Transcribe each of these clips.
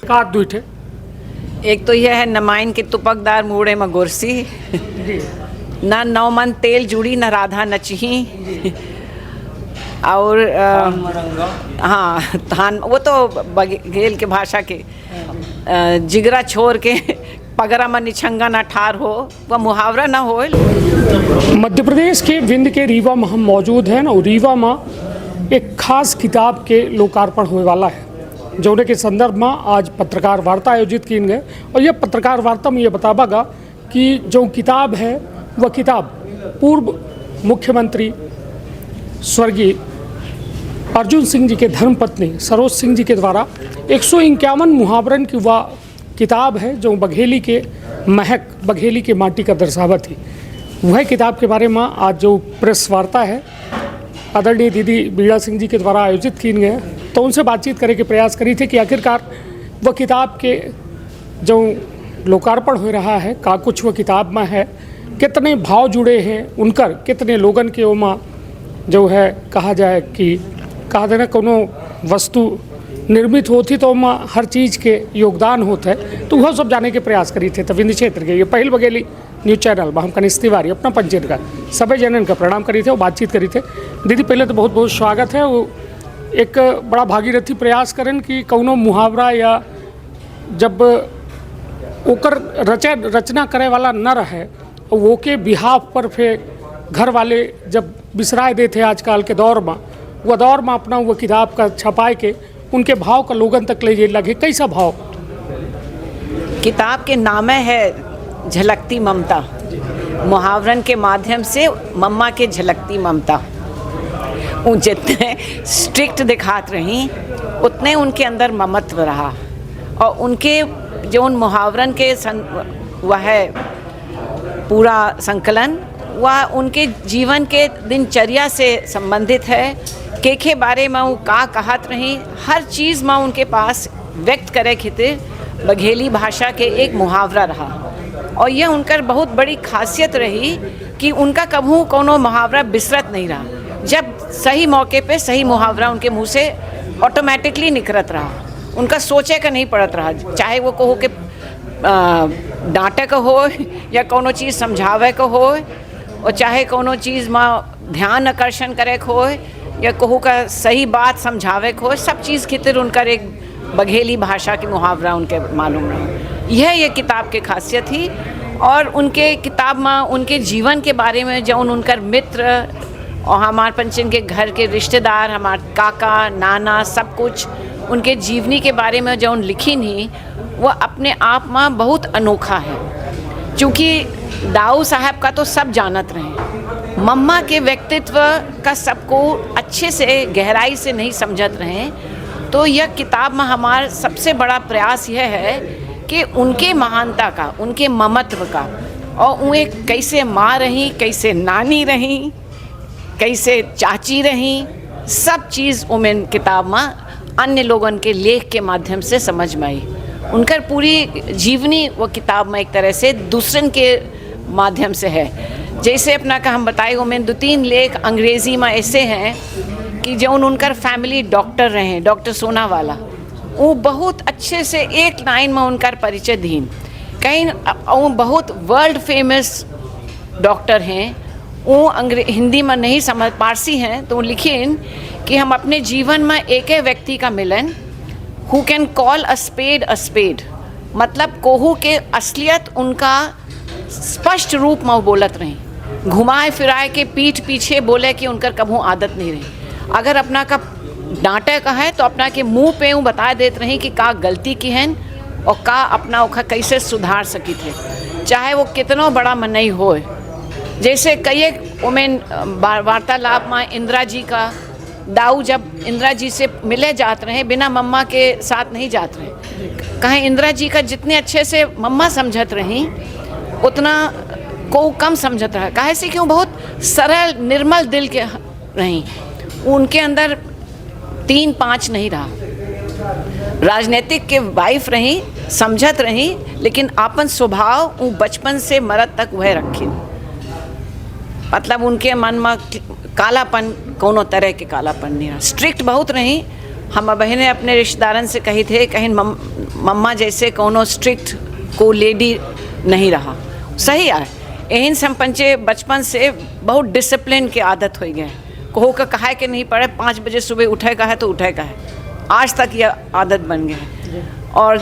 का दुईठे एक तो यह है नमाइन के तुपकदार मूड़े में गुरसी ना नौ मन तेल जुड़ी न राधा नचही और हाँ थान वो तो बघेल के भाषा के जिगरा छोड़ के पगरा में निछंगा ना ठार हो वह मुहावरा ना हो। मध्य प्रदेश के विंध्य के रीवा में हम मौजूद हैं और रीवा में एक खास किताब के लोकार्पण होने वाला है जोने के संदर्भ में आज पत्रकार वार्ता आयोजित की गए और यह पत्रकार वार्ता में ये बतावागा कि जो किताब है वह किताब पूर्व मुख्यमंत्री स्वर्गीय अर्जुन सिंह जी के धर्मपत्नी सरोज सिंह जी के द्वारा 151 मुहावरन की वह किताब है जो बघेली के महक बघेली के माटी का दर्शावा थी। वह किताब के बारे में आज जो प्रेस वार्ता है आदरणीय दीदी बीड़ा सिंह जी के द्वारा आयोजित की गए तो उनसे बातचीत करने के प्रयास करी थे कि आखिरकार वह किताब के जो लोकार्पण हो रहा है का कुछ वह किताब में है, कितने भाव जुड़े हैं उनकर, कितने लोगन के ओमा जो है कहा जाए कि कहा देना कोनो वस्तु निर्मित होती तो वहाँ हर चीज़ के योगदान होते हैं तो वह सब जाने के प्रयास करी थे। तो विंध्य क्षेत्र के ये पहल बघेली न्यूज़ चैनल में हम कनिष्ठ तिवारी अपना पंचायत का सभी जनन का प्रणाम करी थे और बातचीत करी थे। दीदी पहले तो बहुत बहुत स्वागत है। वो एक बड़ा भागीरथी प्रयास करें कि कौनो मुहावरा या जब ओकर रचना करे वाला न रहे वो के बिहाफ पर फिर घर वाले जब बिसराए देते आजकल के दौर में वह दौर में अपना वो किताब का छपाए के उनके भाव का लोगन तक ले लगे। कैसा भाव? किताब के नाम है झलकती ममता, मुहावरन के माध्यम से मम्मा के झलकती ममता। वो जितने स्ट्रिक्ट दिखात रही उतने उनके अंदर ममत्व रहा और उनके जो उन मुहावरन के वह है पूरा संकलन वह उनके जीवन के दिनचर्या से संबंधित है। के बारे में वो का कहत रही हर चीज़ में उनके पास व्यक्त करे खातिर बघेली भाषा के एक मुहावरा रहा और यह उनकर बहुत बड़ी खासियत रही कि उनका कभू कोनो मुहावरा बिसरत नहीं रहा। जब सही मौके पे सही मुहावरा उनके मुंह से ऑटोमेटिकली निकलत रहा, उनका सोचे का नहीं पड़त रहा। चाहे वो कहो कि डांटे का हो या कोनो चीज़ समझावे का हो और चाहे कोनो चीज़ में ध्यान आकर्षण करे को हो या कहू का सही बात समझावे को हो, सब चीज़ खातिर उनकर एक बघेली भाषा की मुहावरा उनके मालूम रहा। यह किताब के खासियत थी और उनके किताब में उनके जीवन के बारे में जो उनकर मित्र और हमारे पंचन के घर के रिश्तेदार, हमारे काका नाना, सब कुछ उनके जीवनी के बारे में जो लिखी नहीं वह अपने आप में बहुत अनोखा है। क्योंकि दाऊ साहब का तो सब जानत रहे, मम्मा के व्यक्तित्व का सबको अच्छे से गहराई से नहीं समझत रहे। तो यह किताब में हमारा सबसे बड़ा प्रयास यह है कि उनके महानता का, उनके ममत्व का और उन्हें कैसे माँ रही, कैसे नानी रही, कैसे चाची रही, सब चीज़ उमें किताब में अन्य लोगों के लेख के माध्यम से समझ में आई। उनकर पूरी जीवनी वो किताब में एक तरह से दूसरन के माध्यम से है। जैसे अपना का हम बताए उमें 2-3 लेख अंग्रेज़ी में ऐसे हैं कि जो उनकर फैमिली डॉक्टर रहे, डॉक्टर सोनावाला, वो बहुत अच्छे से एक लाइन में उनका परिचय दीन। कहीं वो बहुत वर्ल्ड फेमस डॉक्टर हैं, वो हिंदी में नहीं समझ, पारसी हैं, तो लिखें कि हम अपने जीवन में एक व्यक्ति का मिलन who can call a spade, मतलब कोहू के असलियत उनका स्पष्ट रूप में वो बोलत रही, घुमाए फिराए के पीठ पीछे बोले कि उनकर कभू आदत नहीं रही। अगर अपना का डांटे का है तो अपना के मुंह पे वो बता देते रही कि का गलती की है और का अपना ओखा कैसे सुधार सकी थे, चाहे वो कितना बड़ा मनई हो। जैसे कई उमें वार्तालाप में इंदिरा जी का, दाऊ जब इंदिरा जी से मिले जाते रहे बिना मम्मा के साथ नहीं जाते रहे, कहें इंदिरा जी का जितने अच्छे से मम्मा समझत रही उतना को कम समझत रहा। काहे से क्यों बहुत सरल निर्मल दिल के रही, उनके अंदर 3-5 नहीं रहा। राजनीतिक के वाइफ रही, समझत रही, लेकिन अपन स्वभाव वो बचपन से मरद तक वह रखी। मतलब उनके मन में कालापन कोनो तरह के कालापन नहीं रहा। स्ट्रिक्ट बहुत रही, हम बहने अपने रिश्तेदारन से कही थे कहीं मम्मा जैसे कोनो स्ट्रिक्ट को लेडी नहीं रहा। सही है, एहन से हम पंचे बचपन से बहुत डिसिप्लिन की आदत हो गए। कहो का कहा के नहीं पड़े 5 बजे सुबह उठे का है तो उठे का है, आज तक यह आदत बन गया है। और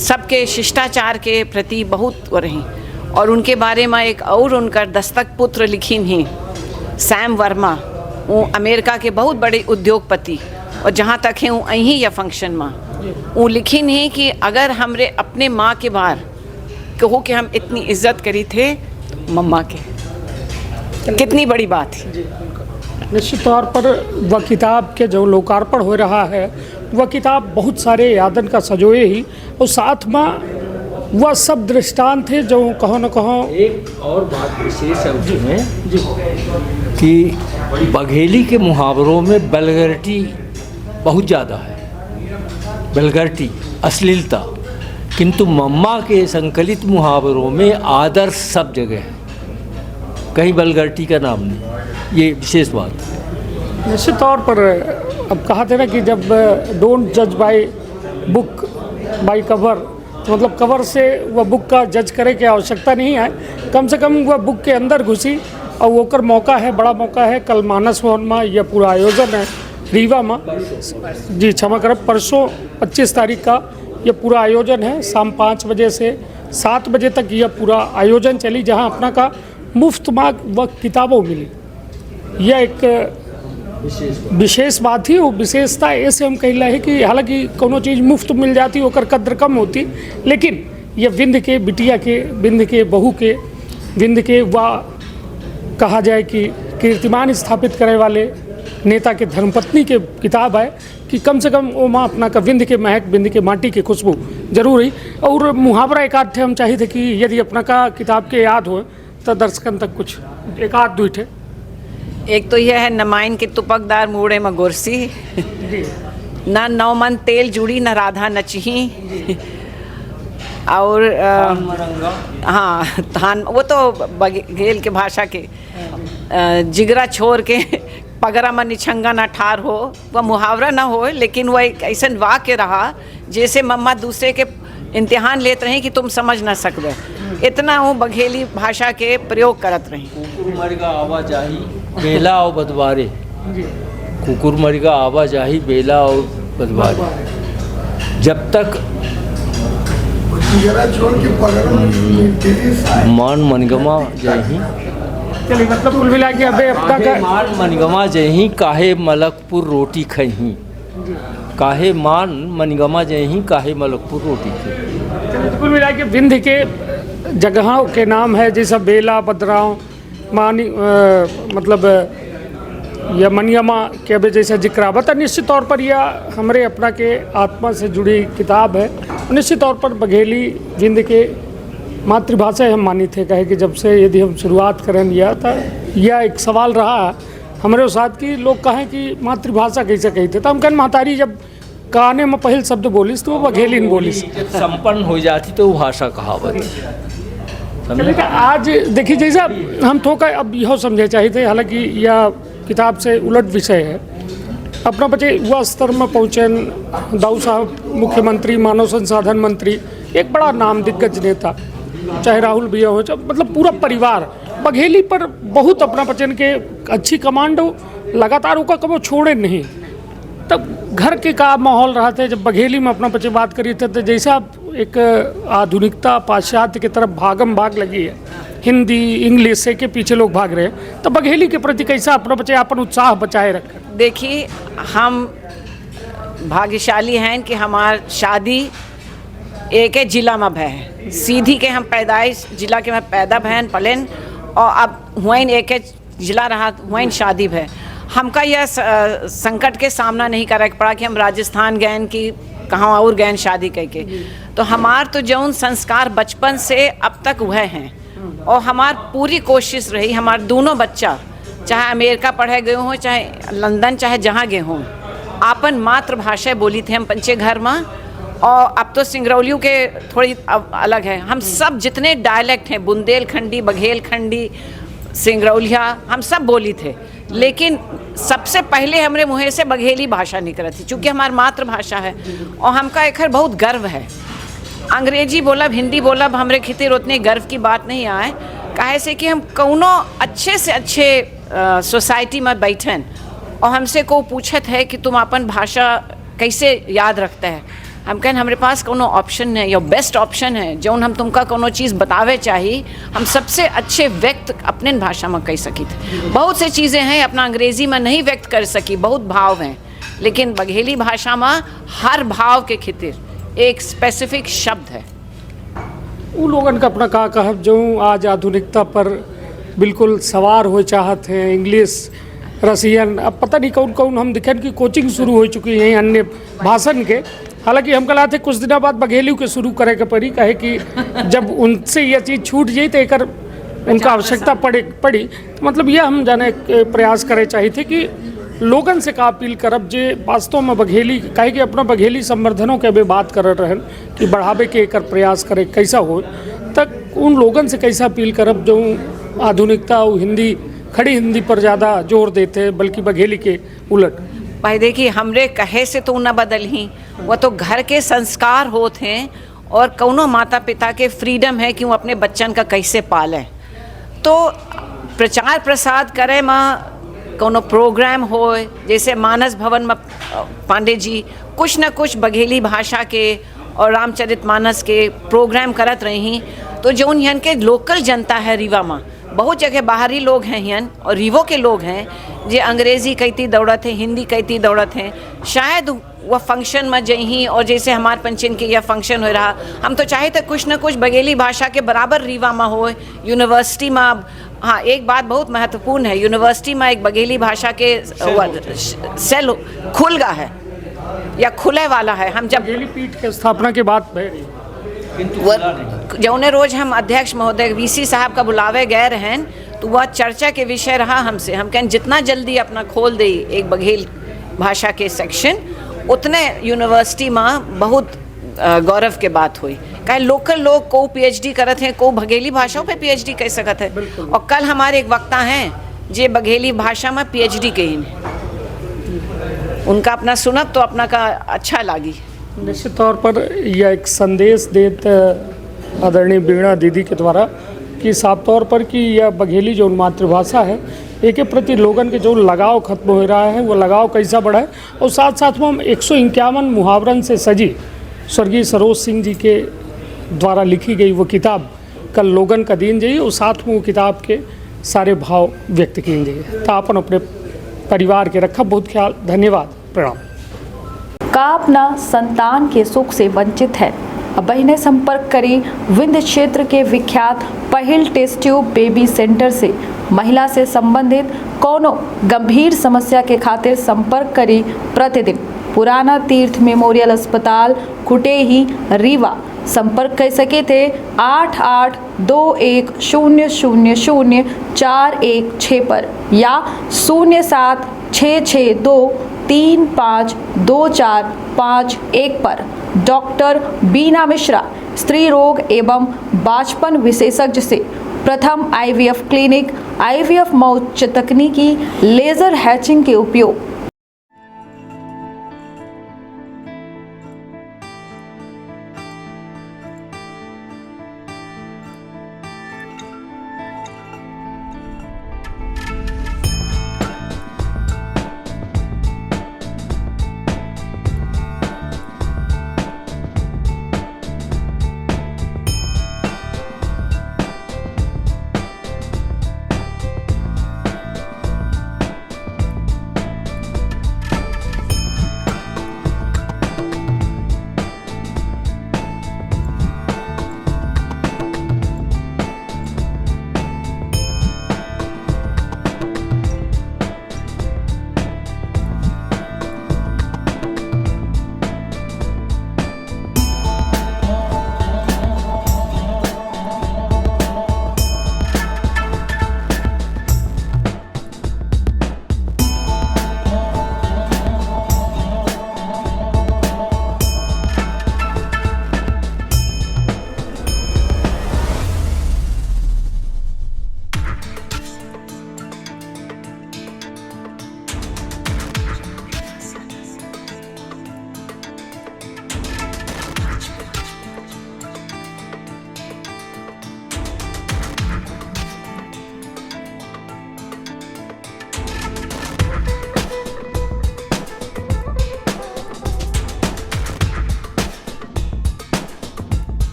सबके शिष्टाचार के प्रति बहुत रही। और उनके बारे में एक और उनका दस्तक पुत्र लिखी ही सैम वर्मा, वो अमेरिका के बहुत बड़े उद्योगपति, और जहाँ तक है वो यहीं या फंक्शन में वो लिखी नहीं कि अगर हमरे अपने माँ के बार कहो कि हम इतनी इज्जत करी थे मम्मा के, कितनी बड़ी बात है। निश्चित तौर पर वह किताब के जो लोकार्पण हो रहा है, वह किताब बहुत सारे यादन का सजोए ही, और साथ में वह सब दृष्टांत थे जो कहो न कहो। एक और बात विशेष है उसमें कि बघेली के मुहावरों में वल्गैरिटी बहुत ज़्यादा है, वल्गैरिटी अश्लीलता, किंतु मम्मा के संकलित मुहावरों में आदर्श सब जगह है, कहीं वल्गैरिटी का नाम नहीं। ये विशेष बात है। निश्चित तौर पर अब कहा थे ना कि जब डोंट जज बाय बुक बाय कवर, तो मतलब कवर से वह बुक का जज करे की आवश्यकता नहीं है, कम से कम वह बुक के अंदर घुसी। और वो कर मौका है, बड़ा मौका है, कल मानस भवन में यह पूरा आयोजन है रीवा में, जी क्षमा करब, परसों 25 तारीख का यह पूरा आयोजन है। शाम 5 बजे से 7 बजे तक यह पूरा आयोजन चली, जहां अपना का मुफ्त में वह किताबों मिली। यह एक विशेष बात ही। वो विशेषता ऐसे हम कह रहे हैं कि हालांकि कोनो चीज़ मुफ्त मिल जाती ओकर कद्र कम होती, लेकिन ये विंध्य के बिटिया के, विंध्य के बहू के, विंध्य के वह कहा जाए कि कीर्तिमान स्थापित करे वाले नेता के धर्मपत्नी के किताब है कि कम से कम वो माँ अपना का विंध्य के महक, विंध्य के माटी की खुशबू जरूर ही। और मुहावरा एक आध थे हम चाहिए थे कि यदि अपना का किताब के याद हो तो दर्शकन तक कुछ एक आध दो थे। एक तो यह है नमाइन के तुपकदार मूड़े में गुरसी, ना 9 मन तेल जुड़ी न राधा नचही, और हाँ थान, वो तो बघेल के भाषा के जिगरा छोड़ के पगरा में निछंगा ना ठार हो, वह मुहावरा ना हो, लेकिन वह एक ऐसा वाक्य रहा जैसे मम्मा दूसरे के इम्तिहान लेते रहे कि तुम समझ ना सकते, इतना वो बघेली भाषा के प्रयोग करत रही। कुकुर मरगा आवाजाही बेला और बदवारे, कुकुर मरगा आवाजाही बेला और बदवारे, जब तक मान मनगमा जयही, चलिए मतलब कुल मिला के अबे अपना का मान मनगमा जयही काहे मलकपुर रोटी खही, काहे मान मनगमा जयही काहे मलकपुर रोटी खही। कुल मिला के विंध्य के जगहों के नाम है जैसा बेला, बदराव, मानी मतलब या मनियमा के अभी जैसा जिक्र आवता। निश्चित तौर पर यह हमारे अपना के आत्मा से जुड़ी किताब है। निश्चित तौर पर बघेली विंध्य के मातृभाषा हम मानी थे, कहे कि जब से यदि हम शुरुआत करें लिया था, यह एक सवाल रहा हमारे साथ कि लोग कहें कि मातृभाषा कैसे कहते, तो हम कहें महतारी जब गाने में पहल शब्द बोलिस तो वो बघेली न बोलिस, संपन्न हो जाती तो वो भाषा कहावत। लेकिन आज देखिए जैसा हम थोड़ा अब यह समझे चाहिए थे, हालांकि यह किताब से उलट विषय है, अपना बच्चे युवा स्तर में पहुँचे, दाऊ साहब मुख्यमंत्री, मानव संसाधन मंत्री, एक बड़ा नाम दिग्गज नेता, चाहे राहुल भैया हो, चाहे मतलब पूरा परिवार बघेली पर बहुत अपना बचन के अच्छी कमांड हो, लगातार उसका कभी छोड़े नहीं। तब घर के का माहौल रहा था जब बघेली में अपना बच्चे बात करी थे, तो जैसा एक आधुनिकता पाश्चात्य की तरफ भागम भाग लगी है, हिंदी इंग्लिश से के पीछे लोग भाग रहे हैं, तो बघेली के प्रति कैसा अपना बच्चे अपन उत्साह बचाए रखें। देखिए हम भाग्यशाली हैं कि हमार शादी एक जिला में भय है, सीधी के हम पैदाइश जिला के में पैदा भैन पलेन, और अब हुआ एक जिला रहा हुआ शादी भय। हमका यह संकट के सामना नहीं करे पड़ा कि हम राजस्थान गए कि कहाँ और गए शादी करके, तो हमार तो जौन संस्कार बचपन से अब तक वह हैं, और हमार पूरी कोशिश रही हमार दोनों बच्चा चाहे अमेरिका पढ़े गए हों, चाहे लंदन, चाहे जहाँ गए हों, आपन मातृभाषा बोली थे हम पंचे घर में। और अब तो सिंगरौलियों के थोड़ी अलग है, हम सब जितने डायलेक्ट हैं बुंदेलखंडी, बघेलखंडी, सिंगरौलिया, हम सब बोली थे, लेकिन सबसे पहले हमरे मुँह से बघेली भाषा निकलत थी, चूँकि हमारी मातृभाषा है और हमका एकर बहुत गर्व है। अंग्रेजी बोलब, हिंदी बोलब, हमरे खातिर उतने गर्व की बात नहीं आए, काहे से कि हम कौनो अच्छे से अच्छे सोसाइटी में बैठन और हमसे को पूछत है कि तुम अपन भाषा कैसे याद रखते हैं, हम कहन हमारे पास कोनो ऑप्शन है या बेस्ट ऑप्शन है जौन हम तुमका कोनो चीज़ बतावे चाहिए, हम सबसे अच्छे व्यक्त अपने भाषा में कह सकी थे। बहुत से चीज़ें हैं अपना अंग्रेजी में नहीं व्यक्त कर सकी, बहुत भाव हैं, लेकिन बघेली भाषा में हर भाव के खातिर एक स्पेसिफिक शब्द है। उन लोगन का अपना का कहब जो आज आधुनिकता पर बिल्कुल सवार हो चाहत हैं, इंग्लिश, रसियन, अब पता नहीं कौन कौन हम दिखन की कोचिंग शुरू हो चुकी है अन्य भाषण के। हालांकि हम कहा थे कुछ दिनों बाद बघेली के शुरू करे के पड़ी, कहे कि जब उनसे यह चीज़ छूट जाई तो एकर उनका आवश्यकता पड़ी। मतलब यह हम जाने के प्रयास करे चाहिए थे कि लोगन से का अपील करब जे वास्तव में बघेली, कहे कि अपना बघेली संवर्धनों के भी बात कर रहन कि बढ़ावे के एकर प्रयास करे कैसा हो, तक उन लोगन से कैसा अपील करब जो आधुनिकता और हिंदी, खड़ी हिंदी पर ज़्यादा जोर देते हैं, बल्कि बघेली के उलट। भाई देखिए, हमरे कहे से तो न बदल ही, वो तो घर के संस्कार होते हैं और कौनो माता पिता के फ्रीडम है कि वो अपने बच्चन का कैसे पालें। तो प्रचार प्रसार करे में कोनो प्रोग्राम हो, जैसे मानस भवन में पांडे जी कुछ न कुछ बघेली भाषा के और रामचरितमानस के प्रोग्राम करत रही, तो जो यहाँ के लोकल जनता है रीवा में, बहुत जगह बाहरी लोग हैं यहाँ और रीवो के लोग हैं जो अंग्रेज़ी कहती दौड़त हैं, हिंदी कहती दौड़त हैं, शायद वह फंक्शन में जही और जैसे हमारे पंचन के यह फंक्शन हो रहा, हम तो चाहे तो कुछ न कुछ बघेली भाषा के बराबर रीवा में हो। यूनिवर्सिटी में हाँ, एक बात बहुत महत्वपूर्ण है, यूनिवर्सिटी में एक बघेली भाषा के सेल खुल गया है या खुले वाला है। हम जब बघेली पीठ के स्थापना के बाद जौने रोज हम अध्यक्ष महोदय वीसी साहब का बुलावे गए रहन, तो वह चर्चा के विषय रहा हमसे, हम कहें जितना जल्दी अपना खोल दे एक बघेल भाषा के सेक्शन, उतने यूनिवर्सिटी में बहुत गौरव के बात हुई। कहे लोकल लोग को पीएचडी करत हैं, को बघेली भाषाओं पे पीएचडी कर सकत है, और कल हमारे एक वक्ता हैं जे बघेली भाषा में पीएचडी के ही, उनका अपना सुनब तो अपना का अच्छा लागी। निश्चित तौर पर यह एक संदेश देत आदरणीय वीणा दीदी के द्वारा कि साफ तौर पर कि यह बघेली जो मातृभाषा है एक प्रति लोगन के जो लगाव खत्म हो रहा है, वो लगाव कैसा बढ़ा है। और साथ साथ में हम 151 मुहावरन से सजी स्वर्गीय सरोज सिंह जी के द्वारा लिखी गई वो किताब कल लोगन का दीन जाइए और साथ में वो किताब के सारे भाव व्यक्त किए जाइए। तो अपन अपने परिवार के रखा बहुत ख्याल। धन्यवाद, प्रणाम। का अपना संतान के सुख से वंचित है, अब बहिने संपर्क करें विंध्य क्षेत्र के विख्यात पहिल टेस्ट ट्यूब बेबी सेंटर से। महिला से संबंधित कोनो गंभीर समस्या के खातिर संपर्क करें प्रतिदिन पुराना तीर्थ मेमोरियल अस्पताल कुटेही रीवा। संपर्क कर सके थे 8821000416 पर या 0766235245 पर। डॉक्टर बीना मिश्रा, स्त्री रोग एवं बांझपन विशेषज्ञ से प्रथम आईवीएफ क्लिनिक, आईवीएफ में उच्च तकनीकी लेजर हैचिंग के उपयोग